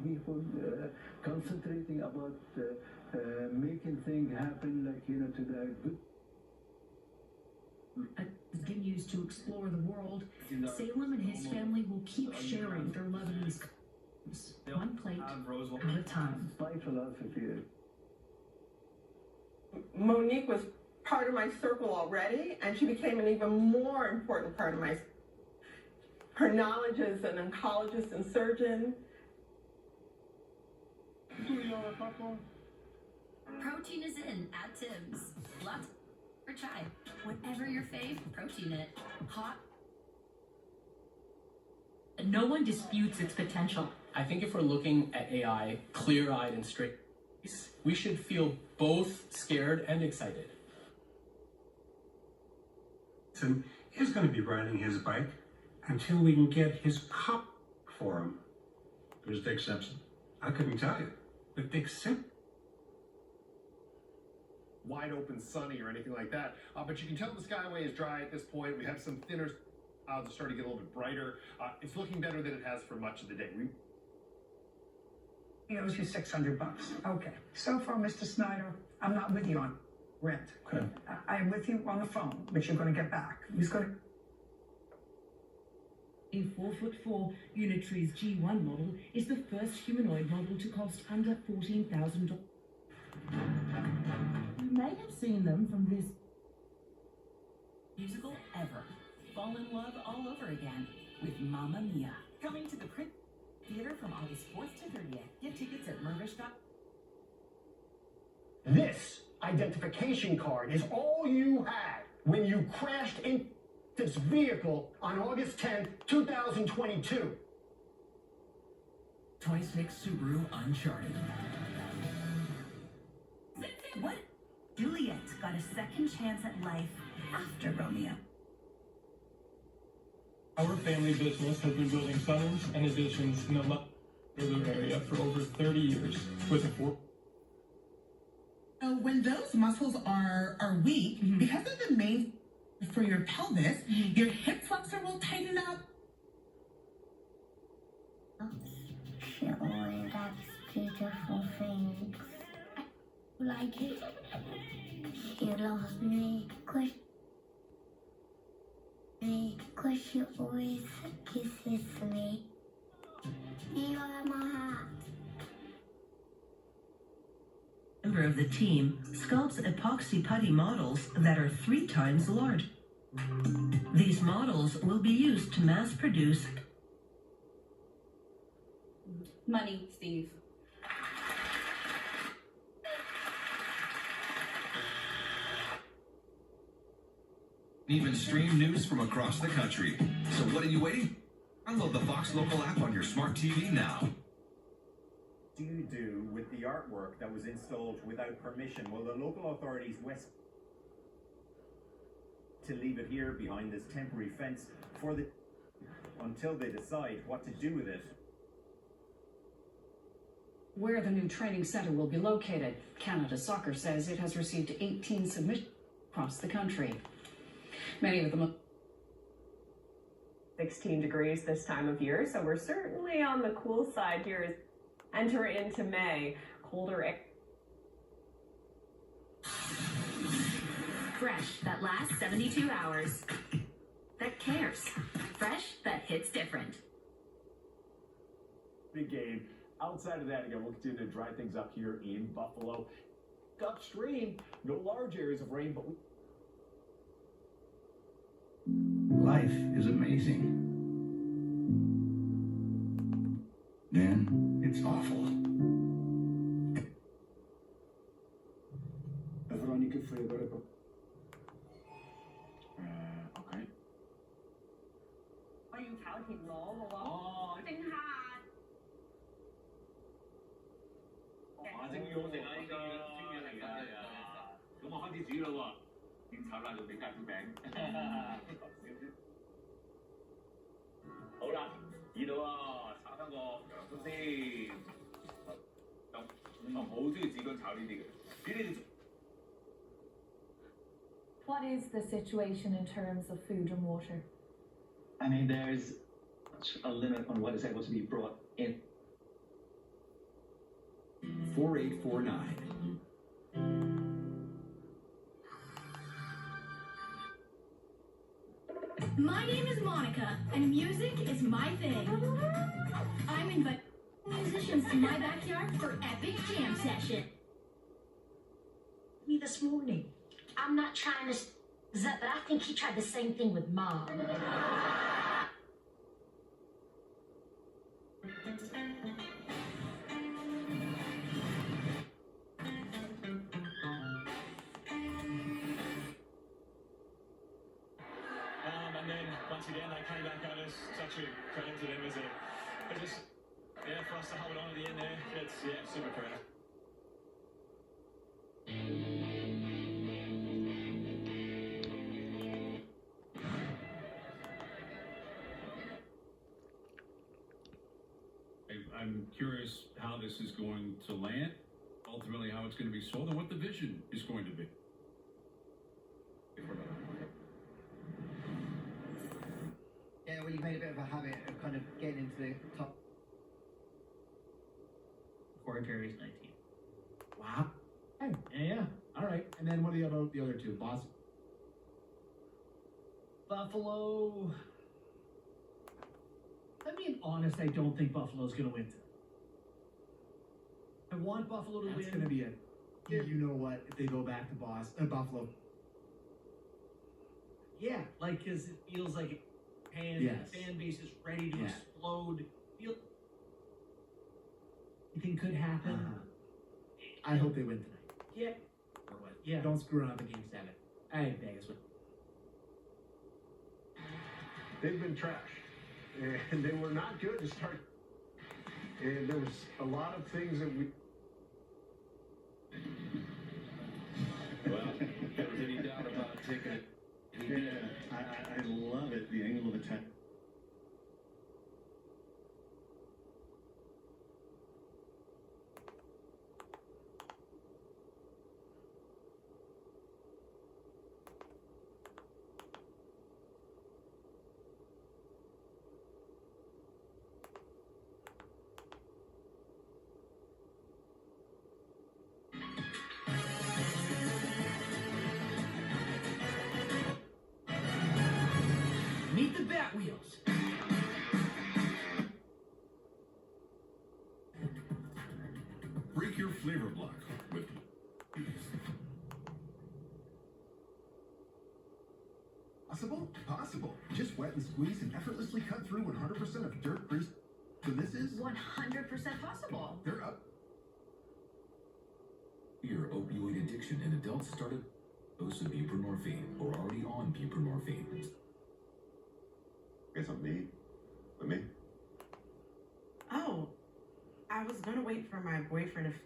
people concentrating about making things happen, like, to the good. Has been used to explore the world. Salem and his family will keep sharing their Lebanese cuisines, one plate at a time. My philosophy. Monique was part of my circle already, and she became an even more important part of my. Her knowledge as an oncologist and surgeon. Protein is in at Tim's. Lots or chai. Whatever your fave, protein it. Hot. No one disputes its potential. I think if we're looking at AI clear-eyed and straight, we should feel both scared and excited. Tim is going to be riding his bike until we can get his cop for him. Who's Dick Simpson? I couldn't tell you, but Dick Simpson. Wide open sunny or anything like that, but you can tell the skyway is dry at this point. We have some thinner clouds starting to get a little bit brighter. It's looking better than it has for much of the day. He owes you $600. Okay. So far, Mr. Snyder, I'm not with you on rent. Okay. I'm with you on the phone, which you're going to get back. He's going to. A 4'4" Unitree G1 model is the first humanoid model to cost under $14,000. You may have seen them from this Musical ever. Fall in love all over again with Mamma Mia. Coming to the Print Theater from August 4th to 30th. Get tickets at mervish.com. This identification card is all you had when you crashed into this vehicle on August 10th, 2022. 26 Subaru Uncharted. What? Juliet got a second chance at life after Romeo. Our family business has been building sunrooms and additions in the Waterloo area for over 30 years with a So when those muscles are weak, because of the main for your pelvis, your hip flexor will tighten up. She always likes beautiful things. Like it. She loves me, cause she always kisses me. You are my heart. Member of the team sculpts epoxy putty models that are 3 times large. These models will be used to mass produce Money, Steve. Even stream news from across the country. So what are you waiting? Download the Fox Local app on your smart TV now. Do you do with the artwork that was installed without permission? Will the local authorities west to leave it here behind this temporary fence for the until they decide what to do with it? Where the new training center will be located, Canada Soccer says it has received 18 submissions across the country. Many of them 16 degrees this time of year, so we're certainly on the cool side here as enter into May. Colder air. Fresh that lasts 72 hours. That cares. Fresh that hits different. Big game. Outside of that, again, we'll continue to dry things up here in Buffalo. Upstream, no large areas of rain, but Life is amazing. Then it's awful. Veronica Freiberg. Okay. 我要炒田螺嘅喎，蒸蝦。蒸魚好食啊！依家蒸魚嚟㗎，係啊。咁我開始煮啦喎，點炒啦？用你介紹名。好啦，熱到啊！炒翻個洋葱先。我好中意紫薑炒呢啲嘅。咦？你哋？ What is the situation in terms of food and water? I mean, there's a limit on what is able to be brought in. 4849. My name is Monica, and music is my thing. I'm inviting musicians to my backyard for epic jam session. Me this morning. I'm not trying to but I think he tried the same thing with Mom. And then once again they came back at us. Such a credit to them as for us to hold on at the end there. It's super credit. I'm curious how this is going to land, ultimately how it's going to be sold, and what the vision is going to be. Yeah, well, you've made a bit of a habit of kind of getting into the top. Corey Perry's 19. Wow. Hey, yeah. All right. And then what about the other two? Boston? Buffalo. I'm being honest, I don't think Buffalo's going to win today. I want Buffalo to win. It's going to be a, you know what, if they go back to Buffalo. Yeah, like, because it feels like the fan base is ready to explode. You think could happen? I hope they win tonight. Yeah. Or what? Yeah. Don't screw around with Game 7. I think Vegas would. They've been trash. And they were not good to start. And there was a lot of things that we... Well, if there was any doubt about taking it. Yeah, I love it, the angle of attack. Meet the Bat Wheels. Break your flavor block with Possible. Just wet and squeeze and effortlessly cut through 100% of dirt, grease. So this is 100% possible. They're up. Your opioid addiction in adults started dose of buprenorphine or already on buprenorphine. Guess I'm me. With me? Oh, I was gonna wait for my boyfriend to.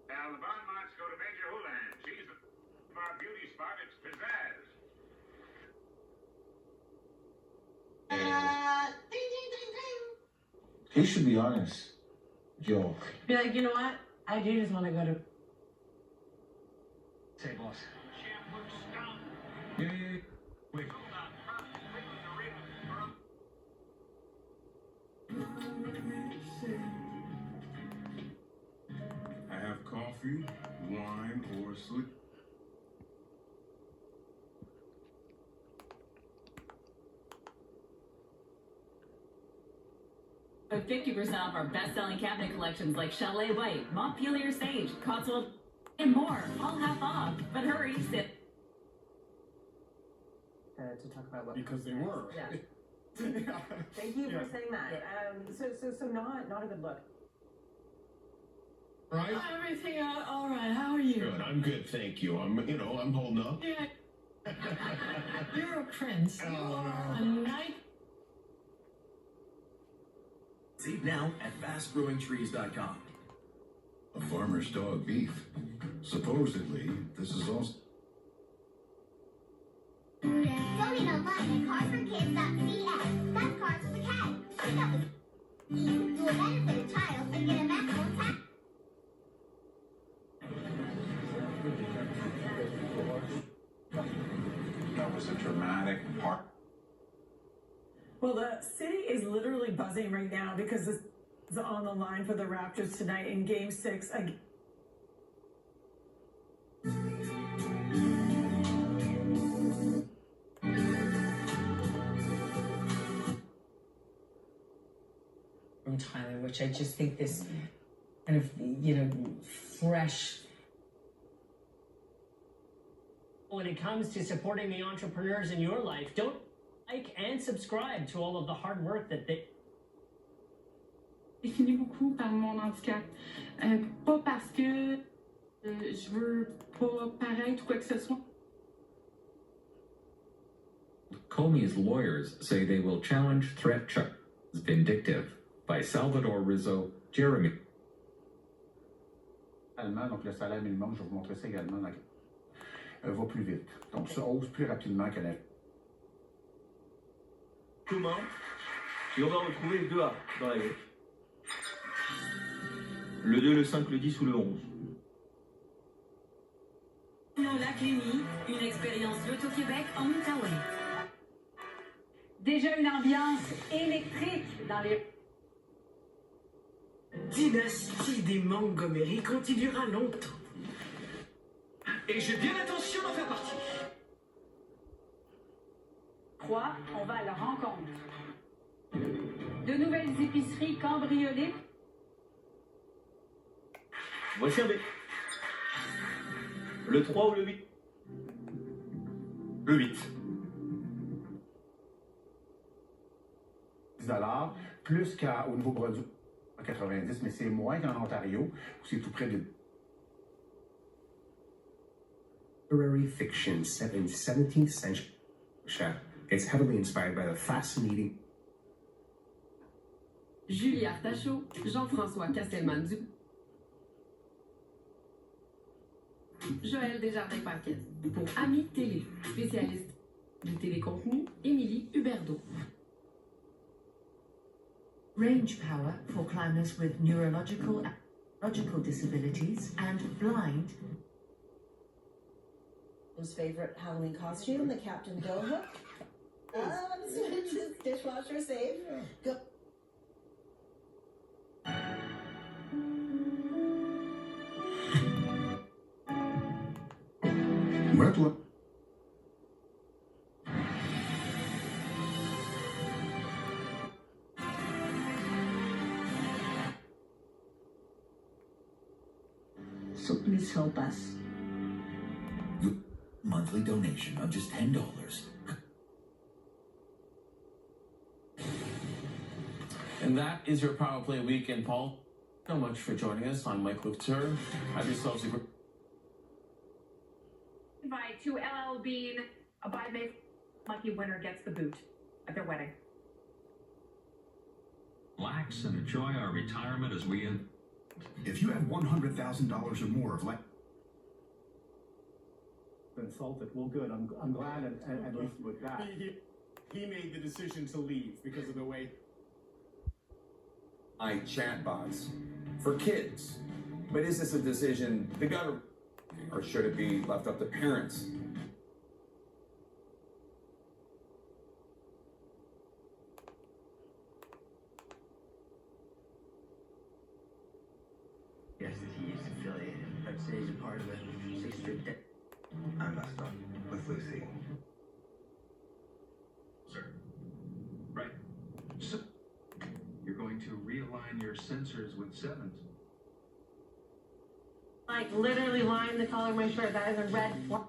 Now the Bonmonts go to Major Houlihan. She's our beauty spot. It's pizzazz. He should be honest, Joe. Be like, you know what? I do just want to go to. Say, boss. Yeah. Wait. I have coffee, wine, or sleep. With 50% off our best-selling cabinet collections like Chalet White, Montpelier Sage, Cotswold, and more, all half off. But hurry, to talk about what. Because they were. Yeah. Thank you for saying that. So not a good look. Right? Everything all right. How are you? Good. I'm good, thank you. I'm holding up. Yeah. You're a prince. You are a knight. See now at fastgrowingtrees.com. A farmer's dog beef. Supposedly, this is also... Donate online at carsforkids.cs. That's Cars for the Cat. Pick up a you will benefit a child and get a maximum tax. That was a dramatic part. Well, the city is literally buzzing right now because the On the line for the Raptors tonight in Game 6 again. From Thailand, which I just think this kind of, fresh. When it comes to supporting the entrepreneurs in your life, don't like and subscribe to all of the hard work that they définis beaucoup par mon handicap. Pas parce que je veux pas paraître ou quoi que ce soit. Comey's lawyers say they will challenge threat charges vindictive by Salvador Rizzo, Jeremy. Donc le salaire minimum, je vais vous montrer ça également, va plus vite. Donc ça hausse plus rapidement que la... Comment? Et on va retrouver le 2A dans la gauche. Le 2, le 5, le 10 ou le 11. La Clémy, une expérience l'Auto-Québec en Outaouais. Déjà une ambiance électrique dans les... Dynastie des Montgomery continuera longtemps. Et j'ai bien l'intention d'en faire partie. Quoi? On va à leur rencontre. De nouvelles épiceries cambriolées. Voici un B. Le 3 ou le 8? Le 8. $10 plus qu'au Nouveau-Brunswick, 90, mais c'est moins qu'en Ontario, où c'est tout près de... Literary fiction set in 17th century. It's heavily inspired by the fascinating... Julie Artachot, Jean-François Castelman du... Joël Desjardins-Paquet. Pour Ami Télé, spécialiste du télécontenu, Émilie Huberdeau. Range power for climbers with neurological and logical disabilities and blind. His favorite Halloween costume, the Captain Bill hook. Switches, dishwasher safe. Go. What? So please help us. Monthly donation of just $10. And that is your Power Play weekend, Paul. Thank you so much for joining us. I'm Mike Lucter. Have yourselves a great... Invite to LL Bean, a by-May lucky winner gets the boot at their wedding. Relax and enjoy our retirement as we end. If you have $100,000 or more of Insulted. Well, good. I'm glad at least with that. He made the decision to leave because of the way... Chatbots for kids. But is this a decision the government, or should it be left up to parents? Yes, he is affiliated. I'd say he's a part of the 6th Street. I messed up with Lucy. Sir. Right. So, you're going to realign your sensors with 7s. Like literally line the color of my shirt. That is a red flag.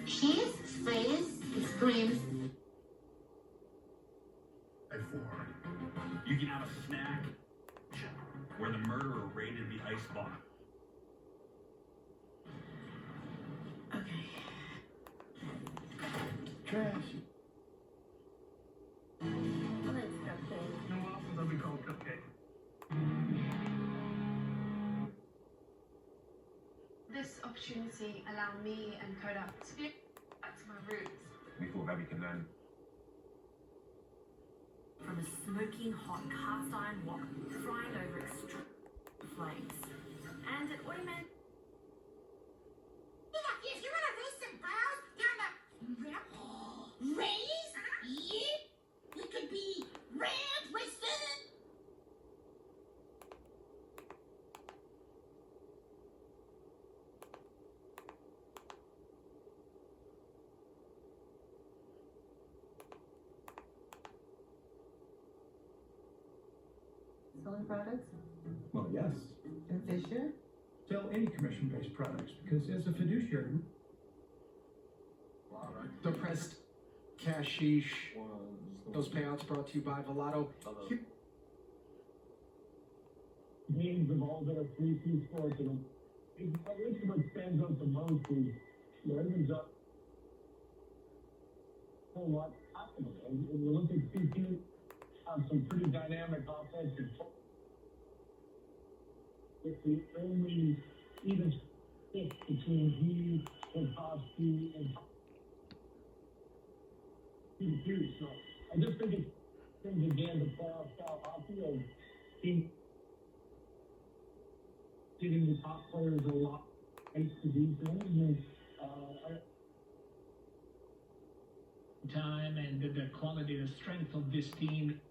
She sprays, screams. And 4. You can have a snack where the murderer raided the ice box. Trash. No waffles, I'll be called cupcake. This opportunity allowed me and Kodak to get back to my roots. We feel that we can learn. From a smoking hot cast iron wok frying over extreme flames. And it automatically... If you want to raise some girls down the raise? Yeah? We could be red twisted. Selling products? Well, yes. And Fisher? Sell any commission-based products because as a fiduciary, Depressed cashish. Those payouts brought to you by Velato. Games of all their 3-2 sports, and what stands out the most is everyone's up a whole lot happening. And you look at two teams have some pretty dynamic offensive. It's the only even stick between he and Hofsky and two. So I just think it's things again to playoff style hockey of team giving the top players a lot of space to do things. And, time and the quality, the strength of this team,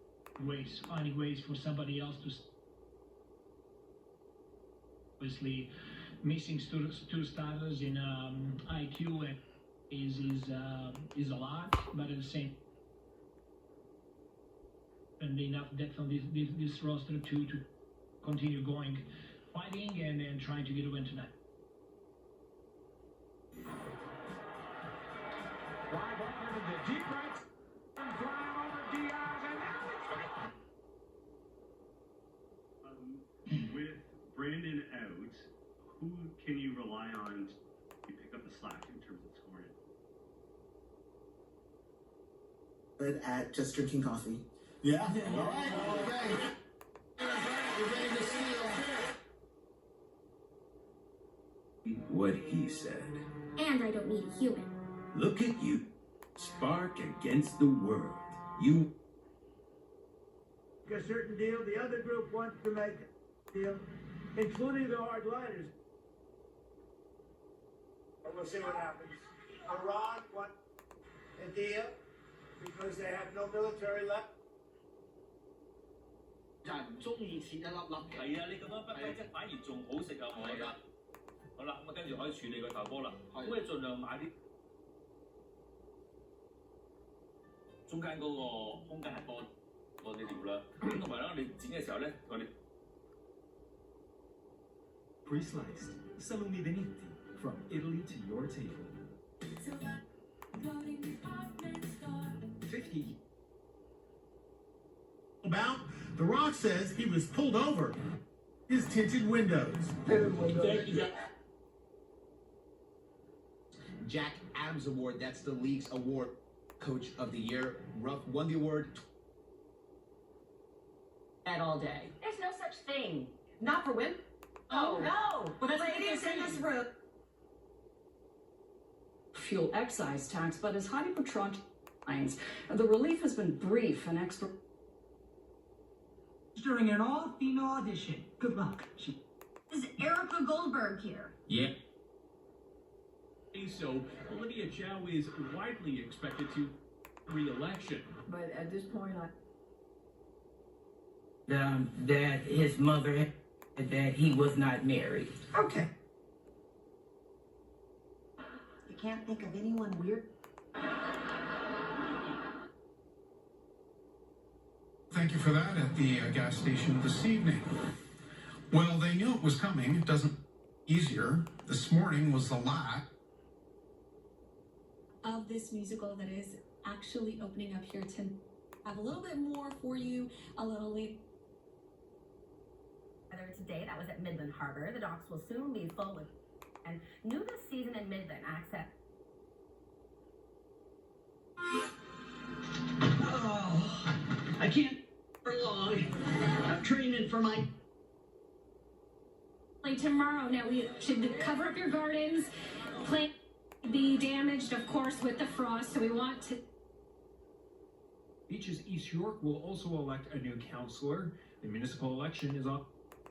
finding ways for somebody else to. Obviously, missing two starters in IQ is a lot, but at the same, and enough depth on this roster to continue going, fighting and trying to get a win tonight. Drive over to the deep right, and flying over Diaz, and now it's with Brandon out, who can you rely on to pick up the slack in terms of scoring? Good at just drinking coffee. Yeah. All right. Okay. We're ready to see what he said. And I don't need a human. Look at you. Spark against the world. You. a certain deal. The other group wants to make a deal, including the hardliners. We'll see what happens. Iran wants a deal because they have no military left. 就係唔中意切一粒粒嘅。係啊，你咁樣不規則反而仲好食啊！我覺得。好啦，咁啊跟住可以處理個頭波啦。咁你盡量買啲中間嗰個空間係多啲料啦。咁同埋咧，你剪嘅時候咧，我哋 Pre-sliced salumi benetti from Italy to your table. 50. About The Rock says he was pulled over. His tinted windows. Jack Adams Award, that's the league's award. Coach of the Year. Ruff won the award. And all day. There's no such thing. Not for women. Oh no! But ladies in this room. Fuel excise tax, but as Heidi Patron finds, the relief has been brief and expert. During an all-female audition. Good luck. Is Erica Goldberg here? Yeah. So, Olivia Chow is widely expected to re-election. But at this point, That his mother, that he was not married. Okay. You can't think of anyone weird? Thank you for that at the gas station this evening. Well, they knew it was coming. It doesn't easier. This morning was the last of this musical that is actually opening up here to have a little bit more for you a little later. Today, that was at Midland Harbor. The docks will soon be full with and new this season in Midland access. oh, I can't for long. I'm training for my. Tomorrow, now we should cover up your gardens. Plant be damaged, of course, with the frost. So we want to. Beaches East York will also elect a new councillor. The municipal election is on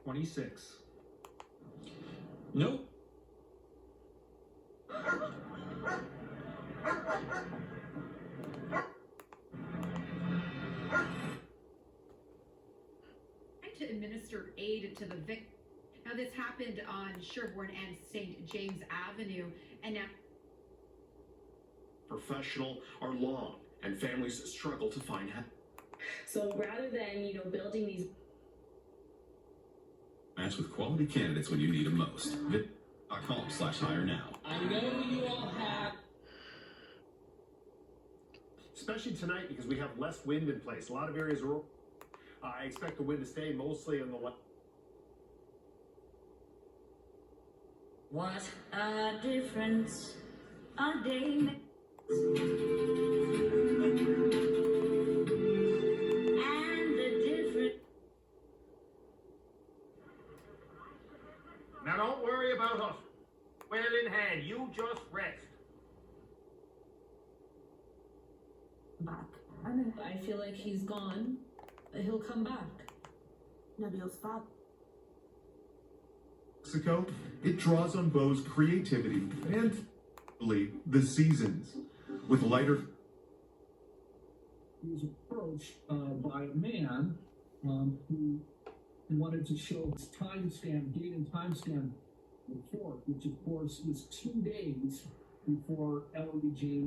26. Nope. To administer aid to the victim. Now this happened on Sherbourne and St. James Avenue, and now professional are long, and families struggle to find help. So rather than building these match with quality candidates when you need them most. Vit.com/hire now. I know you all have. Especially tonight because we have less wind in place. A lot of areas are. I expect the wind to stay mostly on the left. What a difference a day makes. And the difference. Now don't worry about us. Well in hand, you just rest. Back. I feel like he's gone. He'll come back. Nabil's father. Mexico, it draws on Bo's creativity and the seasons with lighter. He was approached by a man who wanted to show his timestamp, date and timestamp report, which of course was 2 days before Ellery James